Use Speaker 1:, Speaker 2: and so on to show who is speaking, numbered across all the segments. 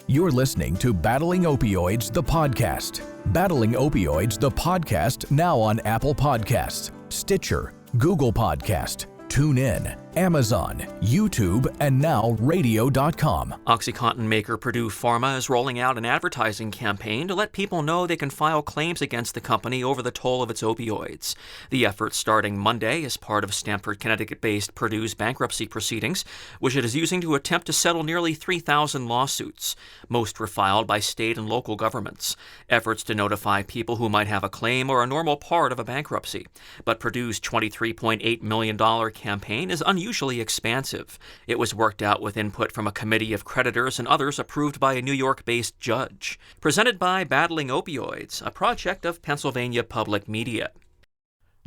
Speaker 1: You're listening to Battling Opioids, the podcast. Battling Opioids, the podcast, now on Apple Podcasts, Stitcher, Google Podcast, TuneIn, Amazon, YouTube, and now radio.com.
Speaker 2: OxyContin maker Purdue Pharma is rolling out an advertising campaign to let people know they can file claims against the company over the toll of its opioids. The effort starting Monday is part of Stamford, Connecticut-based Purdue's bankruptcy proceedings, which it is using to attempt to settle nearly 3,000 lawsuits. Most were filed by state and local governments. Efforts to notify people who might have a claim are a normal part of a bankruptcy. But Purdue's $23.8 million campaign is unusually expansive. It was worked out with input from a committee of creditors and others approved by a New York-based judge. Presented by Battling Opioids, a project of Pennsylvania Public Media.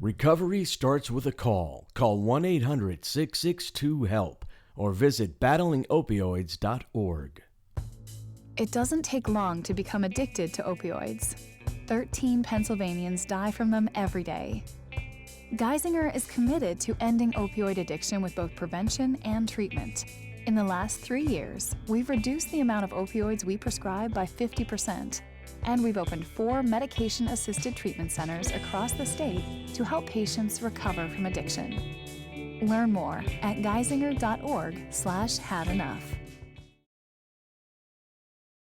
Speaker 3: Recovery starts with a call. Call 1-800-662-HELP or visit battlingopioids.org.
Speaker 4: It doesn't take long to become addicted to opioids. 13 Pennsylvanians die from them every day. Geisinger is committed to ending opioid addiction with both prevention and treatment. In the last 3 years, we've reduced the amount of opioids we prescribe by 50%, and we've opened 4 medication-assisted treatment centers across the state to help patients recover from addiction. Learn more at geisinger.org/hadenough.